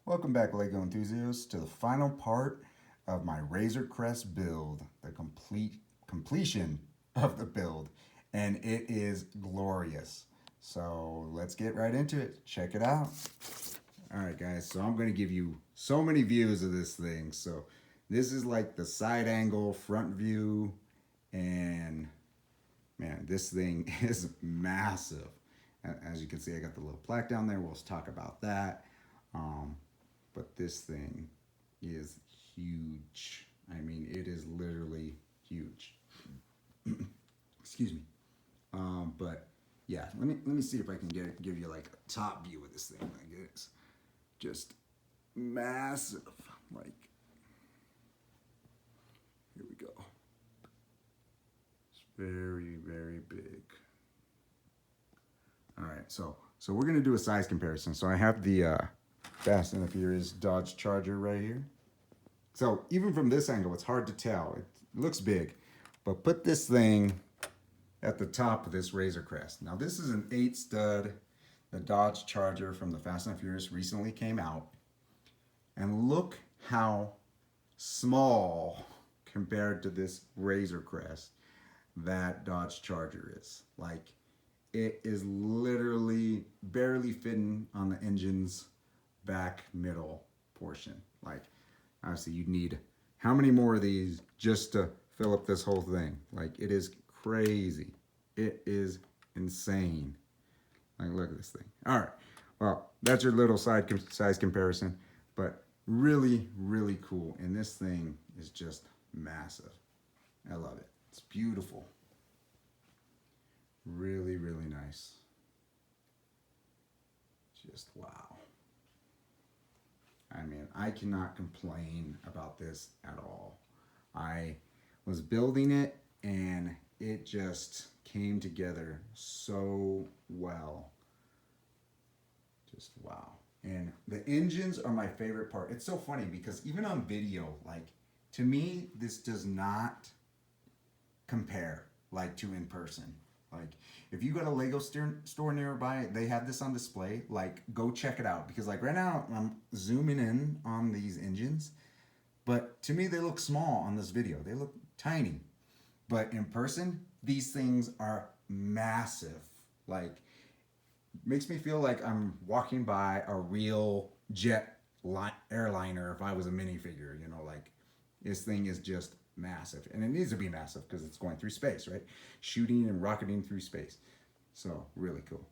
Welcome back, LEGO enthusiasts, to the final part of my Razor Crest build, the completion of the build, and it is glorious. So let's get right into it. Check it out. All right, guys. So I'm going to give you so many views of this thing. So this is like the side angle, front view, and man, this thing is massive. As you can see, I got the little plaque down there. We'll talk about that. But this thing is huge. I mean, it is literally huge. Excuse me. But yeah, let me see if I can give you like a top view of this thing. Like it's just massive. Like here we go. It's very, very big. All right, so we're gonna do a size comparison. So I have the Fast and the Furious Dodge Charger right here. So even from this angle, it's hard to tell. It looks big, but put this thing at the top of this Razor Crest. Now this is an 8 stud. The Dodge Charger from the Fast and Furious recently came out. And look how small compared to this Razor Crest that Dodge Charger is. Like, it is literally barely fitting on the engine's back middle portion. Like, obviously you'd need how many more of these just to fill up this whole thing? Like, it is crazy. It is insane. Like, look at this thing. All right, well, that's your little size comparison, but really, really cool. And this thing is just massive. I love it. It's beautiful. Really, really nice. Just wow. I mean, I cannot complain about this at all. I was building it and it just came together so well. Just wow. And the engines are my favorite part. It's so funny because even on video, like, to me, this does not compare like to in person. Like, if you go to a Lego store nearby, they have this on display. Like, go check it out. Because, like, right now, I'm zooming in on these engines. But to me, they look small on this video. They look tiny. But in person, these things are massive. Like, makes me feel like I'm walking by a real jet airliner if I was a minifigure. You know, like, this thing is just massive, and it needs to be massive because it's going through space, right? Shooting and rocketing through space. So really cool,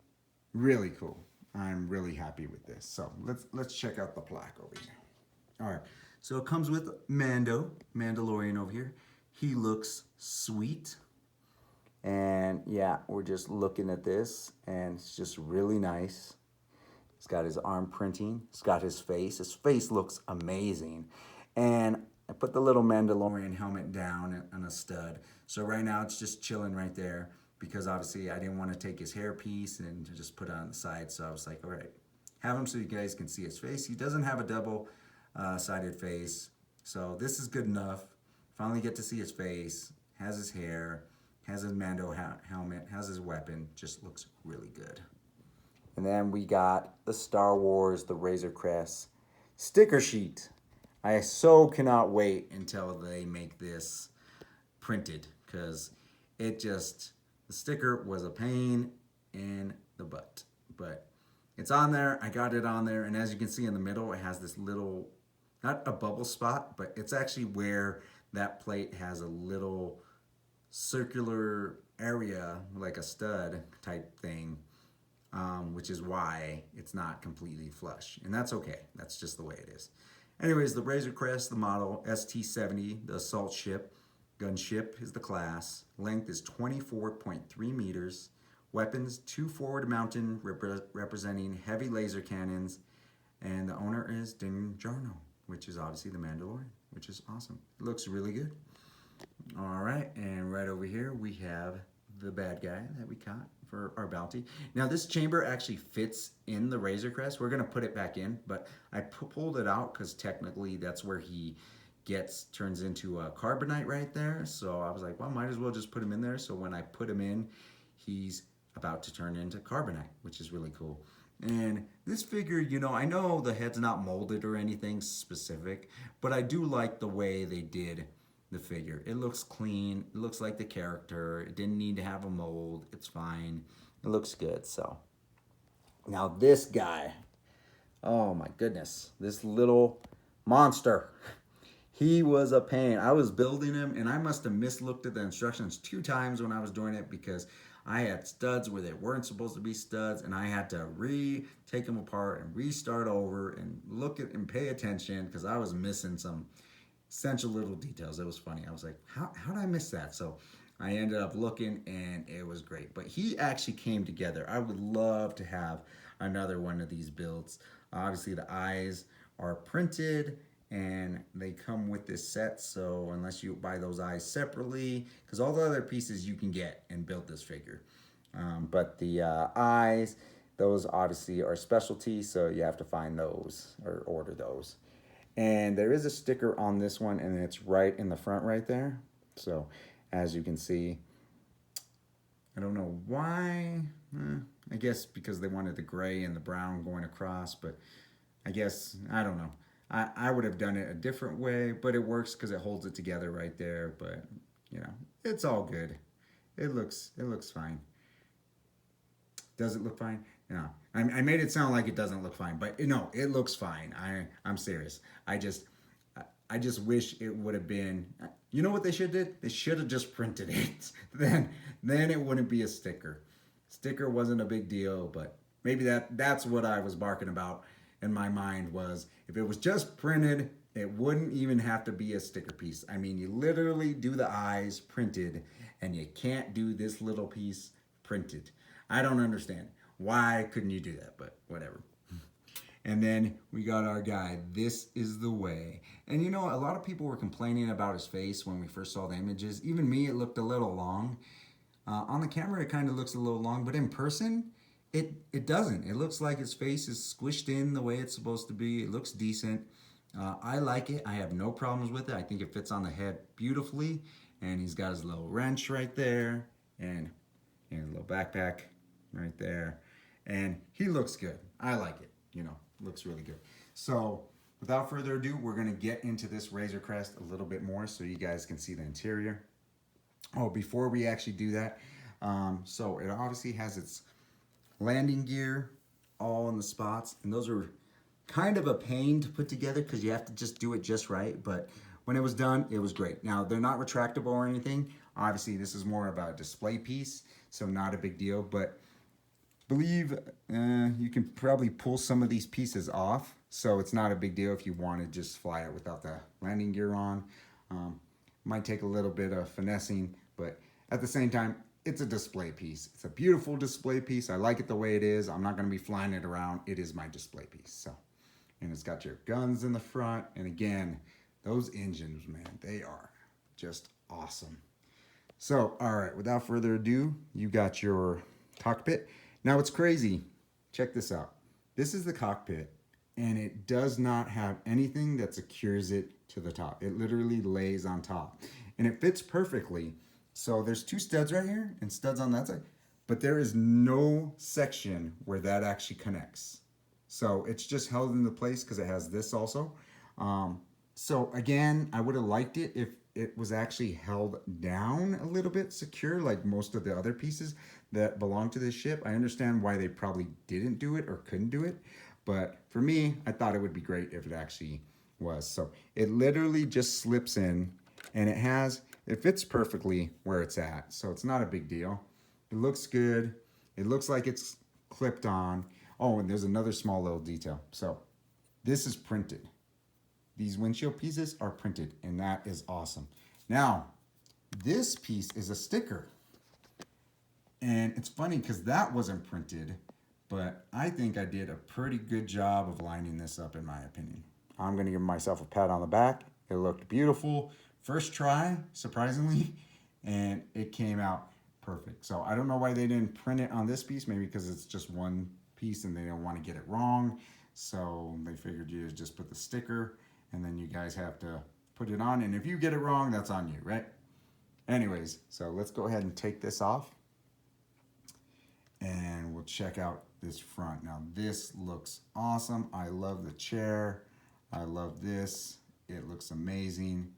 really cool. I'm really happy with this. So let's check out the plaque over here. All right, so it comes with Mandalorian over here. He looks sweet, and yeah, we're just looking at this, and it's just really nice. He's got his arm printing. He's got his face. His face looks amazing, and I put the little Mandalorian helmet down on a stud. So right now it's just chilling right there because obviously I didn't want to take his hairpiece and to just put it on the side. So I was like, all right, have him so you guys can see his face. He doesn't have a double sided face. So this is good enough. Finally get to see his face, has his hair, has his Mando helmet, has his weapon. Just looks really good. And then we got the Star Wars, the Razor Crest sticker sheet. I so cannot wait until they make this printed because it just, the sticker was a pain in the butt. But it's on there, I got it on there, and as you can see in the middle, it has this little, not a bubble spot, but it's actually where that plate has a little circular area, like a stud type thing, which is why it's not completely flush. And that's okay, that's just the way it is. Anyways, the Razor Crest, the model ST-70, the assault ship. Gunship is the class. Length is 24.3 meters. Weapons, 2 forward mounted representing heavy laser cannons. And the owner is Din Djarin, which is obviously the Mandalorian, which is awesome. It looks really good. All right, and right over here we have the bad guy that we caught for our bounty. Now this chamber actually fits in the Razor Crest. We're gonna put it back in, but I pulled it out because technically that's where he turns into a carbonite right there. So I was like, well, might as well just put him in there. So when I put him in, he's about to turn into carbonite, which is really cool. And this figure, you know, I know the head's not molded or anything specific, but I do like the way they did the figure. It looks clean. It looks like the character. It didn't need to have a mold. It's fine. It looks good. So now this guy, oh my goodness, this little monster. He was a pain. I was building him and I must have mislooked at the instructions 2 times when I was doing it because I had studs where they weren't supposed to be studs and I had to take them apart and restart over and look at and pay attention because I was missing some essential little details. It was funny. I was like, how did I miss that? So I ended up looking and it was great. But he actually came together. I would love to have another one of these builds. Obviously the eyes are printed and they come with this set, so unless you buy those eyes separately, because all the other pieces you can get and build this figure, but the eyes, those obviously are specialty, so you have to find those or order those. And there is a sticker on this one and it's right in the front right there, so as you can see, I don't know why, I guess because they wanted the gray and the brown going across, but I guess, I don't know. I would have done it a different way, but it works because it holds it together right there. But, you know, it's all good. It looks fine. Does it look fine? No. I made it sound like it doesn't look fine, but no, it looks fine. I'm serious. I just wish it would have been, you know what they should have did? They should have just printed it. then it wouldn't be a sticker. Sticker wasn't a big deal, but maybe that's what I was barking about in my mind was if it was just printed, it wouldn't even have to be a sticker piece. I mean, you literally do the eyes printed and you can't do this little piece printed. I don't understand. Why couldn't you do that? But whatever. And then we got our guy. This is the way. And you know, a lot of people were complaining about his face when we first saw the images. Even me, it looked a little long. On the camera, it kind of looks a little long, but in person, it doesn't. It looks like his face is squished in the way it's supposed to be. It looks decent. I like it. I have no problems with it. I think it fits on the head beautifully. And he's got his little wrench right there. And a little backpack right there. And he looks good. I like it. You know, looks really good. So without further ado, we're going to get into this Razor Crest a little bit more so you guys can see the interior. Oh, before we actually do that, so it obviously has its landing gear all in the spots, and those are kind of a pain to put together because you have to just do it just right, but when it was done, it was great. Now, they're not retractable or anything. Obviously, this is more about a display piece, so not a big deal, but believe you can probably pull some of these pieces off, so it's not a big deal if you want to just fly it without the landing gear on. Might take a little bit of finessing, but at the same time, it's a display piece. It's a beautiful display piece. I like it the way it is. I'm not going to be flying it around. It is my display piece. So, and it's got your guns in the front. And again, those engines, man, they are just awesome. So, all right, without further ado, you got your cockpit. Now, it's crazy. Check this out. This is the cockpit, and it does not have anything that secures it to the top. It literally lays on top, and it fits perfectly. So there's 2 studs right here and studs on that side, but there is no section where that actually connects. So it's just held into place because it has this also. So again, I would have liked it if it was actually held down a little bit secure like most of the other pieces that belong to this ship. I understand why they probably didn't do it or couldn't do it, but for me, I thought it would be great if it actually was. So it literally just slips in, and it fits perfectly where it's at, so it's not a big deal. It looks good. It looks like it's clipped on. Oh, and there's another small little detail. So this is printed. These windshield pieces are printed, and that is awesome. Now, this piece is a sticker. And it's funny because that wasn't printed, but I think I did a pretty good job of lining this up in my opinion. I'm going to give myself a pat on the back. It looked beautiful. First try, surprisingly, and it came out perfect. So I don't know why they didn't print it on this piece, maybe because it's just one piece and they don't want to get it wrong. So they figured you just put the sticker and then you guys have to put it on. And if you get it wrong, that's on you, right? Anyways, so let's go ahead and take this off and we'll check out this front. Now this looks awesome. I love the chair. I love this. It looks amazing.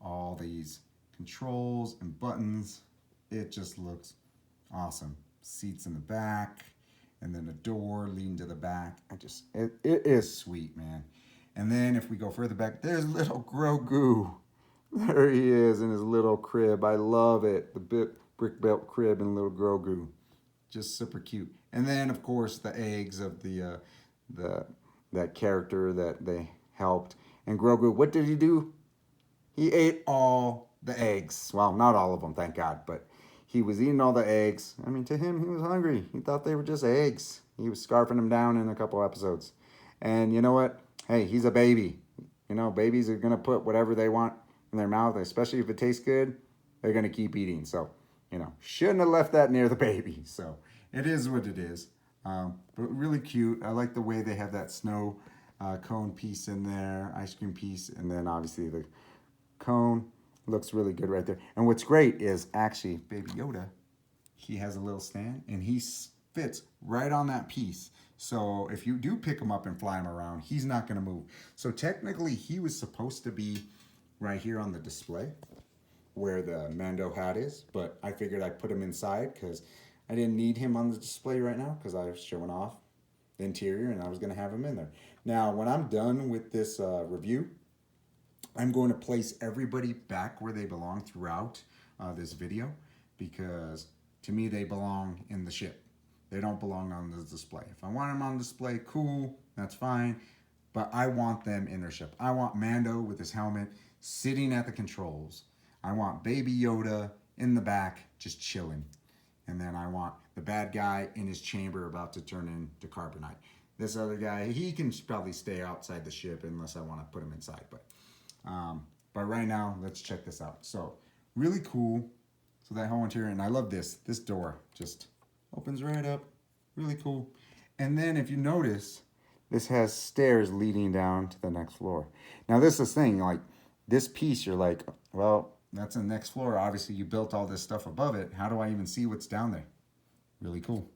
All these controls and buttons. It just looks awesome. Seats in the back, and then a door leading to the back. It is sweet, man. And then if we go further back, there's little Grogu. There he is in his little crib. I love it. The brick built crib and little Grogu. Just super cute. And then of course the eggs of that character that they helped. And Grogu, what did he do? He ate all the eggs. Well, not all of them, thank God, but he was eating all the eggs. I mean, to him, he was hungry. He thought they were just eggs. He was scarfing them down in a couple episodes. And you know what? Hey, he's a baby. You know, babies are going to put whatever they want in their mouth, especially if it tastes good. They're going to keep eating. So, you know, shouldn't have left that near the baby. So, it is what it is. But really cute. I like the way they have that snow cone piece in there, ice cream piece, and then obviously the cone looks really good right there. And what's great is actually Baby Yoda, he has a little stand and he fits right on that piece. So if you do pick him up and fly him around, he's not going to move. So technically he was supposed to be right here on the display where the Mando hat is, but I figured I'd put him inside because I didn't need him on the display right now because I was showing off the interior and I was going to have him in there. Now, when I'm done with this review, I'm going to place everybody back where they belong throughout this video because to me they belong in the ship. They don't belong on the display. If I want them on display, cool, that's fine. But I want them in their ship. I want Mando with his helmet sitting at the controls. I want Baby Yoda in the back just chilling. And then I want the bad guy in his chamber about to turn into carbonite. This other guy, he can probably stay outside the ship unless I want to put him inside. But right now, let's check this out. So, really cool. So that whole interior, and I love this. This door just opens right up. Really cool. And then if you notice, this has stairs leading down to the next floor. Now this is the thing, like this piece, you're like, well, that's the next floor. Obviously, you built all this stuff above it. How do I even see what's down there? Really cool.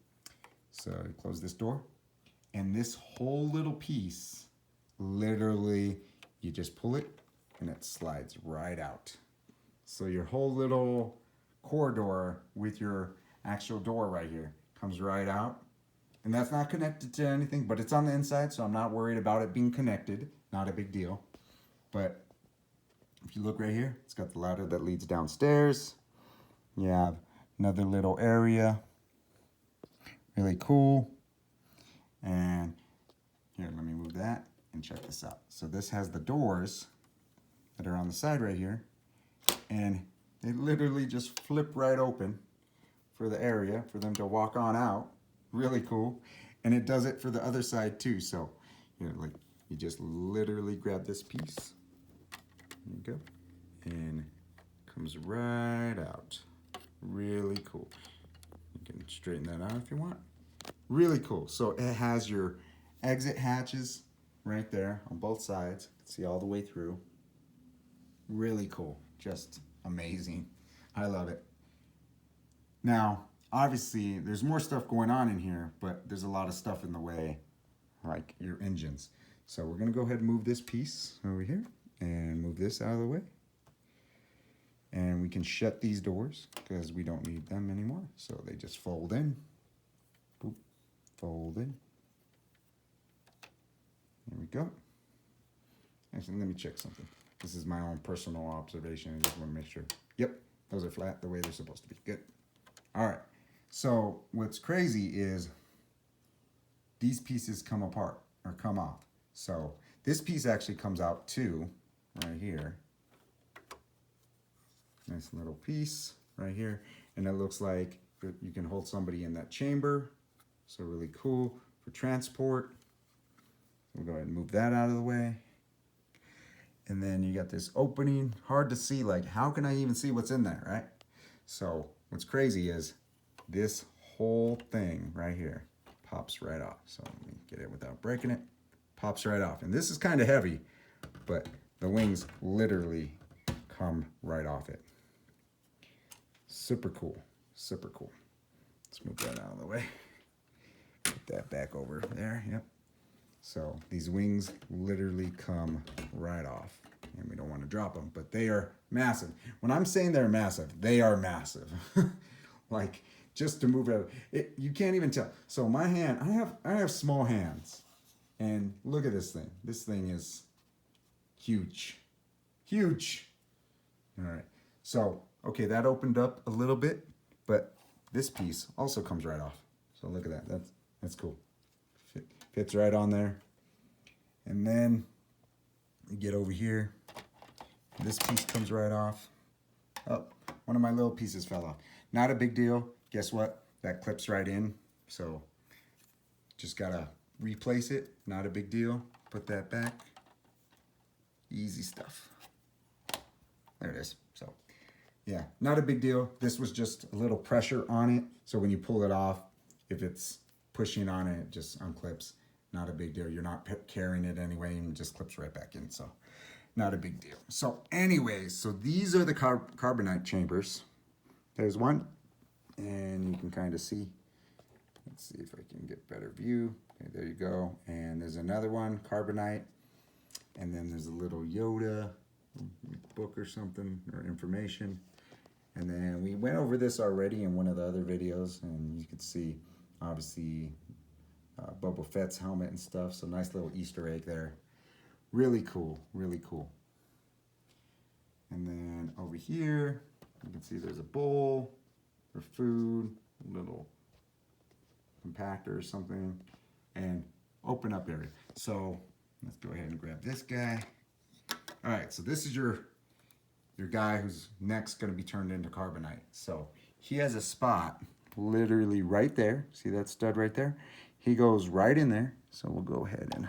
So close this door. And this whole little piece, literally, you just pull it and it slides right out. So your whole little corridor with your actual door right here comes right out. And that's not connected to anything, but it's on the inside, so I'm not worried about it being connected. Not a big deal. But if you look right here, it's got the ladder that leads downstairs. You have another little area. Really cool. And here, let me move that and check this out. So this has the doors that are on the side right here. And they literally just flip right open for the area for them to walk on out. Really cool. And it does it for the other side too. So, you know, like you just literally grab this piece. There you go. And comes right out. Really cool. You can straighten that out if you want. Really cool. So it has your exit hatches right there on both sides. You can see all the way through. Really cool. Just amazing. I love it. Now, obviously, there's more stuff going on in here, but there's a lot of stuff in the way, like your engines. So we're going to go ahead and move this piece over here and move this out of the way. And we can shut these doors because we don't need them anymore. So they just fold in. Boop, fold in. There we go. Actually, let me check something. This is my own personal observation. I just want to make sure. Yep, those are flat the way they're supposed to be. Good. All right. So what's crazy is these pieces come apart or come off. So this piece actually comes out too, right here. Nice little piece right here. And it looks like you can hold somebody in that chamber. So really cool for transport. We'll go ahead and move that out of the way. And then you got this opening, hard to see, like how can I even see what's in there, right? So what's crazy is this whole thing right here pops right off. So let me get it without breaking it. Pops right off. And this is kind of heavy, but the wings literally come right off it. Super cool. Super cool. Let's move that out of the way. Put put that back over there. Yep. So these wings literally come right off, and we don't want to drop them, but they are massive. When I'm saying they're massive, they are massive. Like, just to move it, you can't even tell. So my hand, I have small hands, and look at this thing. This thing is huge, huge. All right. So okay, that opened up a little bit, but this piece also comes right off. So look at that. That's cool. Fits right on there. And then you get over here. This piece comes right off. Oh, one of my little pieces fell off. Not a big deal. Guess what? That clips right in. So just gotta replace it. Not a big deal. Put that back. Easy stuff. There it is. So yeah, not a big deal. This was just a little pressure on it. So when you pull it off, if it's pushing on it, it just unclips. Not a big deal. You're not carrying it anyway, and it just clips right back in. So not a big deal. So anyways, so these are the carbonite chambers. There's one, and you can kind of see. Let's see if I can get better view. Okay, there you go. And there's another one, carbonite. And then there's a little Yoda book or something, or information. And then we went over this already in one of the other videos, and you could see, obviously, Boba Fett's helmet and stuff. So nice little Easter egg there. Really cool, really cool. And then over here, you can see there's a bowl for food, a little compactor or something, and open up area. So let's go ahead and grab this guy. All right, so this is your guy who's next going to be turned into carbonite. So he has a spot literally right there. See that stud right there? He goes right in there. So we'll go ahead and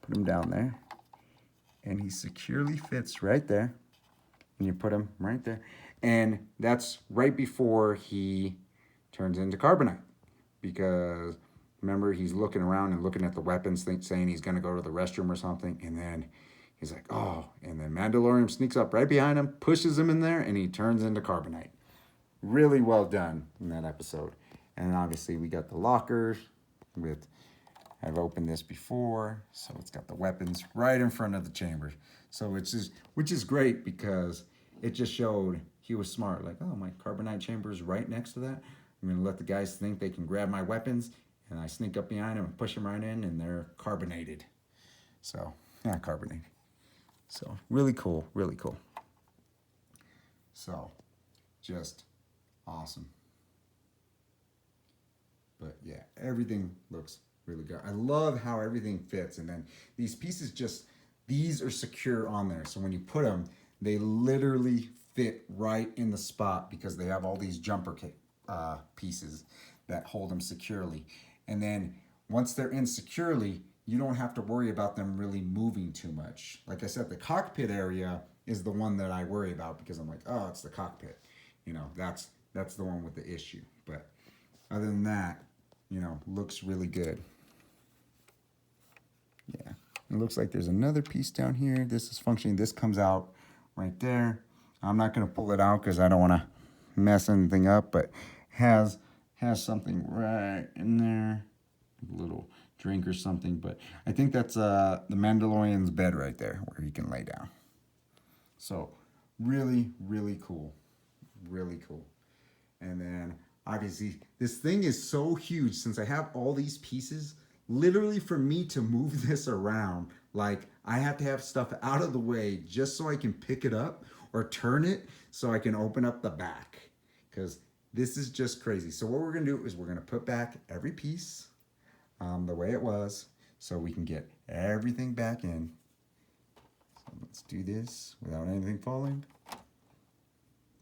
put him down there. And he securely fits right there. And you put him right there. And that's right before he turns into carbonite. Because remember, he's looking around and looking at the weapons, saying he's going to go to the restroom or something. And then he's like, oh. And then Mandalorian sneaks up right behind him, pushes him in there, and he turns into carbonite. Really well done in that episode. And obviously we got the lockers with, I've opened this before, so it's got the weapons right in front of the chambers. So it's just, which is great because it just showed he was smart. Like, oh, my carbonite chamber is right next to that. I'm gonna let the guys think they can grab my weapons, and I sneak up behind them and push them right in, and they're carbonated. So, not carbonated. So, really cool, really cool. So, just awesome. But yeah, everything looks really good. I love how everything fits. And then these pieces these are secure on there. So when you put them, they literally fit right in the spot because they have all these jumper pieces that hold them securely. And then once they're in securely, you don't have to worry about them really moving too much. Like I said, the cockpit area is the one that I worry about because I'm like, oh, it's the cockpit. You know, that's the one with the issue. But other than that, you know, looks really good. Yeah, it looks like there's another piece down here. This is functioning. This comes out right there. I'm not going to pull it out because I don't want to mess anything up, but has something right in there, a little drink or something. But I think that's the Mandalorian's bed right there where he can lay down. So really, really cool. Really cool. And then obviously this thing is so huge since I have all these pieces. Literally for me to move this around, like I have to have stuff out of the way just so I can pick it up or turn it so I can open up the back, because this is just crazy. So what we're gonna do is we're gonna put back every piece the way it was so we can get everything back in. So let's do this without anything falling.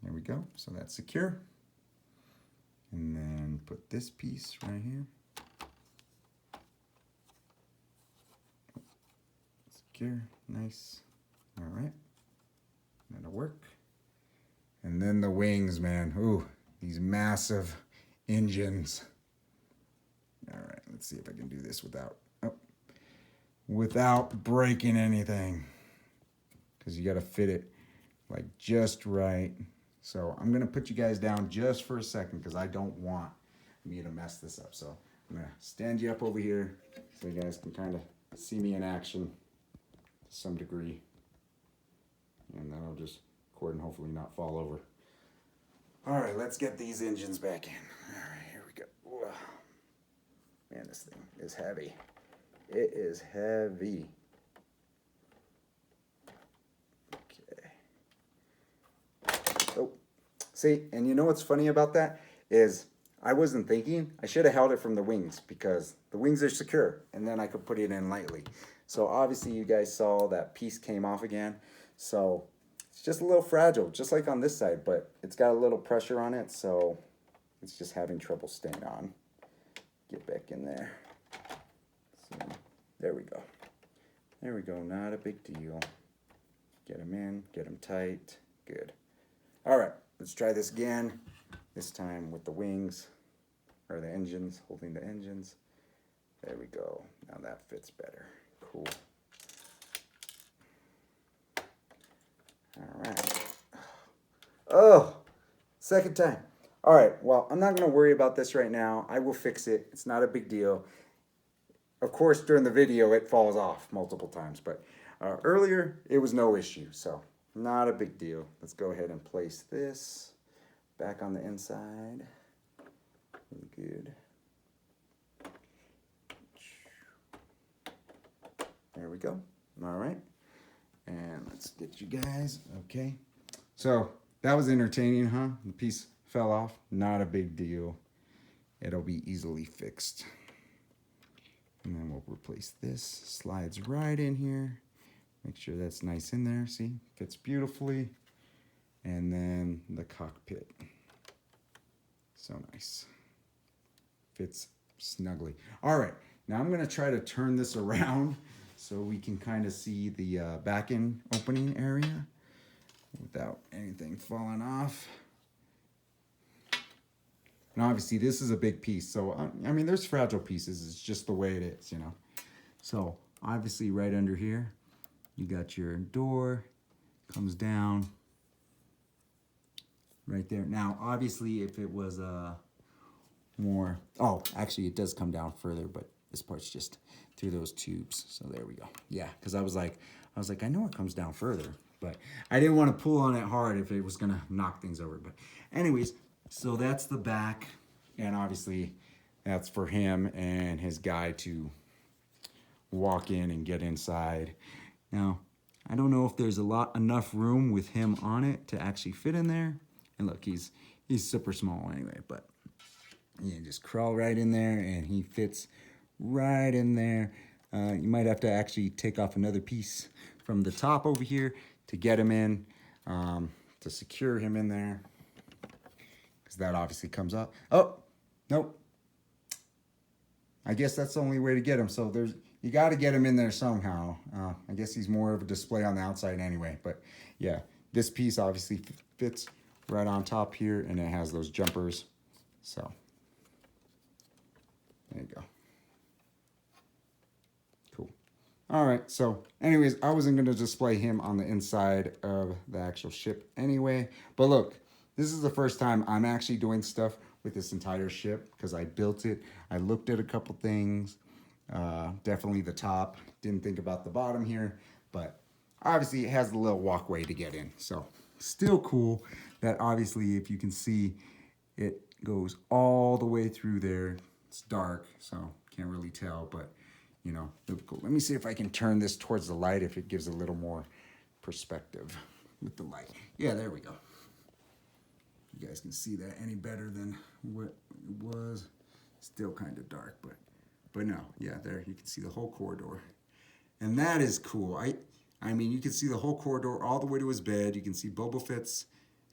There we go. So that's secure. And then put this piece right here. Secure, nice. All right, that'll work. And then the wings, man. Ooh, these massive engines. All right, let's see if I can do this without breaking anything, because you got to fit it like just right. So I'm gonna put you guys down just for a second because I don't want me to mess this up. So I'm gonna stand you up over here so you guys can kind of see me in action to some degree. And then I'll just record and hopefully not fall over. All right, let's get these engines back in. All right, here we go. Whoa. Man, this thing is heavy. It is heavy. Okay. Oh, see, and you know what's funny about that is I wasn't thinking. I should have held it from the wings because the wings are secure, and then I could put it in lightly. So obviously you guys saw that piece came off again. So it's just a little fragile, just like on this side, but it's got a little pressure on it, so it's just having trouble staying on. Get back in there. So, there we go. There we go, not a big deal. Get them in, get them tight, good. All right, let's try this again. This time with the wings, or the engines, holding the engines. There we go, now that fits better, cool. All right. Oh, second time. All right, well, I'm not going to worry about this right now. I will fix it. It's not a big deal. Of course, during the video, it falls off multiple times, but earlier, it was no issue, so not a big deal. Let's go ahead and place this back on the inside. Really good. There we go. All right. And let's get you guys, okay. So that was entertaining, huh? The piece fell off, not a big deal. It'll be easily fixed. And then we'll replace this, slides right in here. Make sure that's nice in there, see, fits beautifully. And then the cockpit, so nice. Fits snugly. All right, now I'm gonna try to turn this around so we can kind of see the back end opening area without anything falling off. And obviously this is a big piece, so I mean there's fragile pieces, it's just the way it is, you know. So obviously right under here, you got your door, comes down right there. Now obviously if it was more, oh actually it does come down further, but this part's just through those tubes. So there we go. Yeah, because I was like, I know it comes down further, but I didn't want to pull on it hard if it was gonna knock things over. But anyways, so that's the back, and obviously that's for him and his guy to walk in and get inside. Now, I don't know if there's enough room with him on it to actually fit in there. And look, he's super small anyway, but you just crawl right in there and he fits right in there. You might have to actually take off another piece from the top over here to get him in, to secure him in there, because that obviously comes up. Oh, nope. I guess that's the only way to get him. So you got to get him in there somehow. I guess he's more of a display on the outside anyway. But yeah, this piece obviously fits right on top here, and it has those jumpers. So there you go. Cool. All right, so anyways, I wasn't going to display him on the inside of the actual ship anyway. But look, this is the first time I'm actually doing stuff with this entire ship because I built it. I looked at a couple things. Definitely the top. Didn't think about the bottom here, but obviously it has a little walkway to get in. So still cool that obviously, if you can see, it goes all the way through there. It's dark, so can't really tell, but you know, really cool. Let me see if I can turn this towards the light, if it gives a little more perspective with the light. Yeah, there we go. You guys can see that any better than what it was. Still kind of dark, but no, yeah, there you can see the whole corridor. And that is cool. I mean, you can see the whole corridor all the way to his bed. You can see Boba Fett's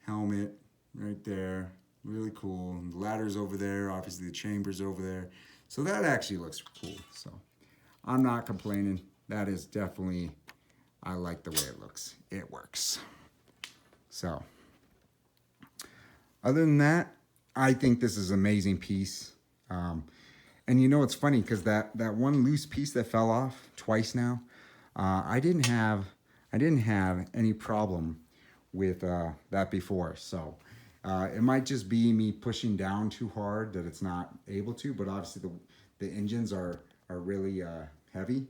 helmet right there. Really cool. And the ladder's over there. Obviously, the chamber's over there. So that actually looks cool. So I'm not complaining. That is definitely, I like the way it looks. It works. So other than that, I think this is an amazing piece. And you know, it's funny because that one loose piece that fell off twice now, I didn't have any problem with that before. So it might just be me pushing down too hard that it's not able to, but obviously the engines are really heavy.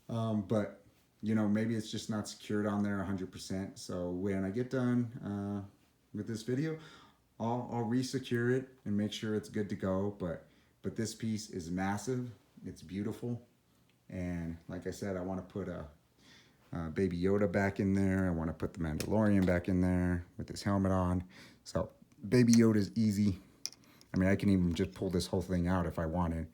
But you know, maybe it's just not secured on there 100%. So when I get done with this video, I'll re-secure it and make sure it's good to go. But this piece is massive. It's beautiful. And like I said, I want to put a Baby Yoda back in there. I want to put the Mandalorian back in there with his helmet on. So Baby Yoda is easy. I mean, I can even just pull this whole thing out if I wanted,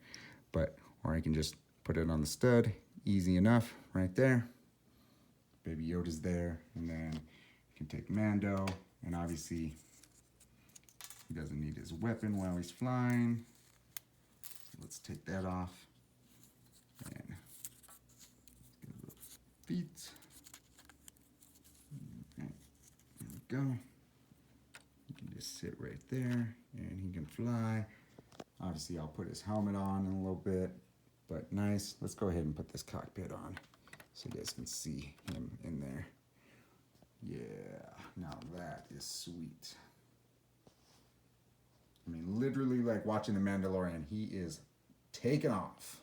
or I can just put it on the stud. Easy enough right there. Baby Yoda's there. And then you can take Mando, and obviously he doesn't need his weapon while he's flying. So let's take that off. And feet. Okay, there we go. He can just sit right there and he can fly. Obviously, I'll put his helmet on in a little bit, but nice. Let's go ahead and put this cockpit on so you guys can see him in there. Yeah, now that is sweet. I mean, literally like watching The Mandalorian. He is taking off.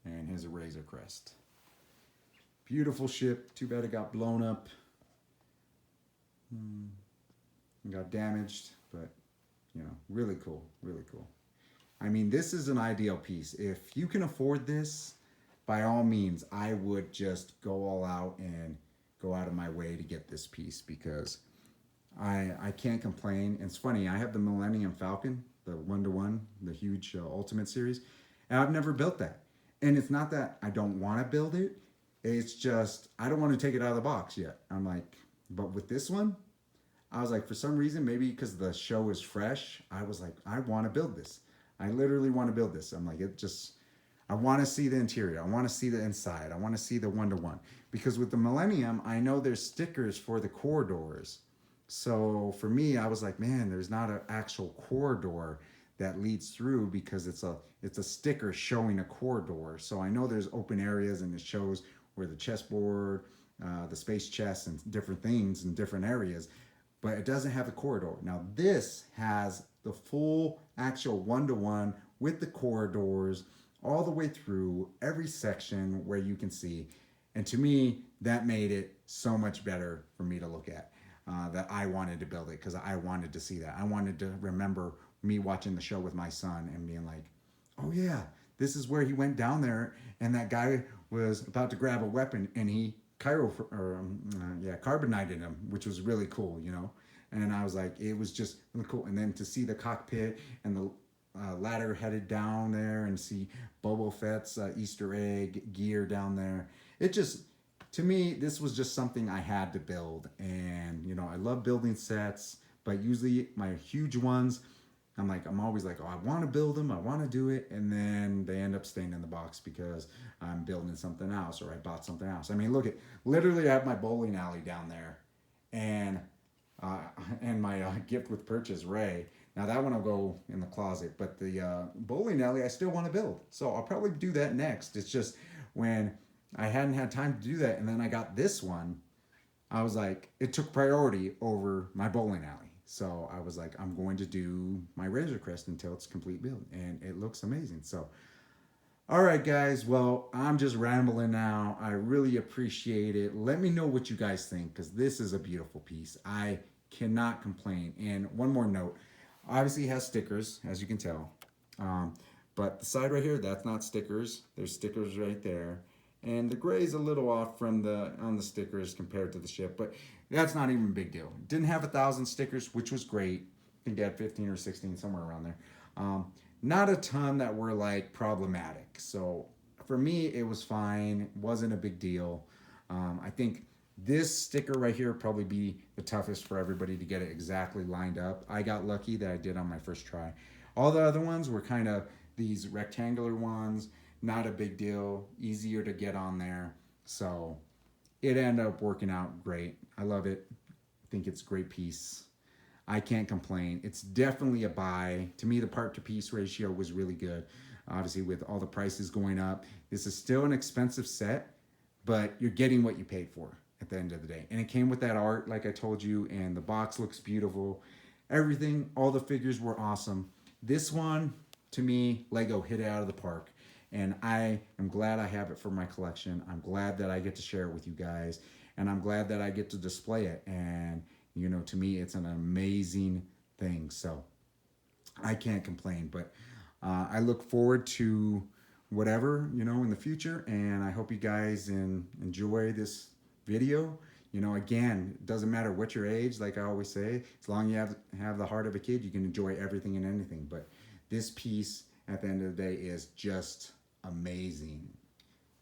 And here's a Razor Crest. Beautiful ship. Too bad it got blown up. And got damaged, but you know, really cool, really cool. I mean, this is an ideal piece. If you can afford this, by all means, I would just go all out and go out of my way to get this piece because I can't complain. It's funny, I have the Millennium Falcon, the 1-to-1, the huge Ultimate Series, and I've never built that. And it's not that I don't want to build it. It's just, I don't want to take it out of the box yet. I'm like, but with this one, I was like, for some reason, maybe because the show is fresh, I was like, I want to build this. I literally want to build this. I'm like, I want to see the interior. I want to see the inside. I want to see the 1-to-1. Because with the Millennium, I know there's stickers for the corridors. So for me, I was like, man, there's not an actual corridor that leads through because it's a sticker showing a corridor. So I know there's open areas and it shows where the chessboard, the space chess and different things in different areas, but it doesn't have a corridor. Now this has the full actual 1-to-1 with the corridors all the way through every section where you can see. And to me, that made it so much better for me to look at. That I wanted to build it because I wanted to see that. I wanted to remember me watching the show with my son and being like, oh yeah, this is where he went down there and that guy was about to grab a weapon and he carbonized him, which was really cool, you know. And I was like, it was just really cool. And then to see the cockpit and the ladder headed down there and see Boba Fett's Easter egg gear down there, it just, to me, this was just something I had to build. And you know, I love building sets, but usually my huge ones, I'm always like, oh, I want to build them, I want to do it, and then they end up staying in the box because I'm building something else or I bought something else. I mean, look at, literally I have my bowling alley down there, and my gift with purchase, Ray. Now that one will go in the closet, but the bowling alley I still want to build, so I'll probably do that next. It's just when I hadn't had time to do that, and then I got this one, I was like, it took priority over my bowling alley. So I was like, I'm going to do my Razor Crest until it's complete build, and it looks amazing. So, all right, guys. Well, I'm just rambling now. I really appreciate it. Let me know what you guys think because this is a beautiful piece. I cannot complain. And one more note, obviously it has stickers, as you can tell. But the side right here, that's not stickers. There's stickers right there. And the gray is a little off from on the stickers compared to the ship, but that's not even a big deal. Didn't have 1,000 stickers, which was great. I think they had 15 or 16, somewhere around there. Not a ton that were like problematic. So for me, it was fine. Wasn't a big deal. I think this sticker right here probably be the toughest for everybody to get it exactly lined up. I got lucky that I did on my first try. All the other ones were kind of these rectangular ones. Not a big deal, easier to get on there. So it ended up working out great. I love it. I think it's a great piece. I can't complain. It's definitely a buy. To me, the part to piece ratio was really good. Obviously, with all the prices going up, this is still an expensive set, but you're getting what you paid for at the end of the day. And it came with that art, like I told you, and the box looks beautiful. Everything, all the figures were awesome. This one, to me, Lego hit it out of the park. And I am glad I have it for my collection. I'm glad that I get to share it with you guys. And I'm glad that I get to display it. And, you know, to me, it's an amazing thing. So I can't complain. But I look forward to whatever, you know, in the future. And I hope you guys enjoy this video. You know, again, it doesn't matter what your age, like I always say, as long as you have the heart of a kid, you can enjoy everything and anything. But this piece at the end of the day is just amazing.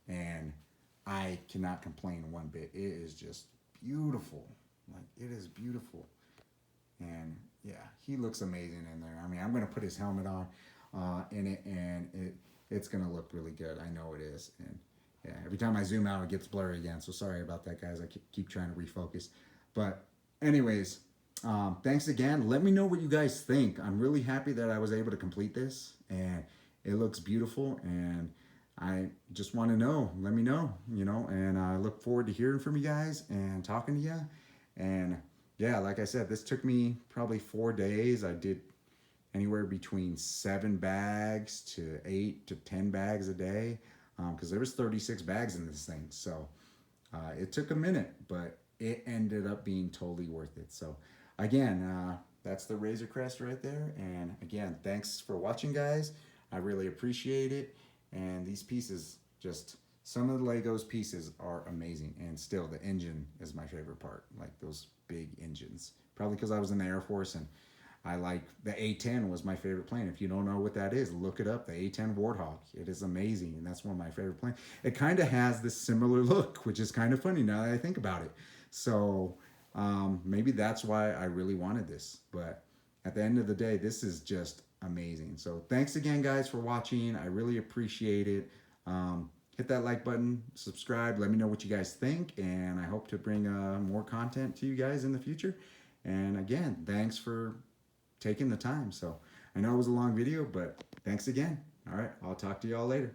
And I cannot complain one bit. It is just beautiful. Like, it is beautiful. And yeah, he looks amazing in there. I mean, I'm going to put his helmet on in it, and it's going to look really good. I know it is. And yeah, every time I zoom out, it gets blurry again. So sorry about that, guys. I keep trying to refocus. But anyways, thanks again. Let me know what you guys think. I'm really happy that I was able to complete this, and it looks beautiful. And I just want to know. Let me know, you know. And I look forward to hearing from you guys and talking to you. And yeah, like I said, this took me probably 4 days. I did anywhere between 7 bags to 8 to 10 bags a day, because there was 36 bags in this thing. So it took a minute, but it ended up being totally worth it. So again, that's the Razor Crest right there. And again, thanks for watching, guys. I really appreciate it. And these pieces, just some of the Legos pieces are amazing. And still, the engine is my favorite part, like those big engines. Probably because I was in the Air Force, and I like the A-10 was my favorite plane. If you don't know what that is, look it up. The A-10 Warthog. It is amazing, and that's one of my favorite planes. It kind of has this similar look, which is kind of funny now that I think about it. So maybe that's why I really wanted this. But at the end of the day, this is just amazing. So thanks again, guys, for watching. I really appreciate it. Hit that like button, subscribe, let me know what you guys think, and I hope to bring more content to you guys in the future. And again, thanks for taking the time. So I know it was a long video, but thanks again. All right, I'll talk to y'all later.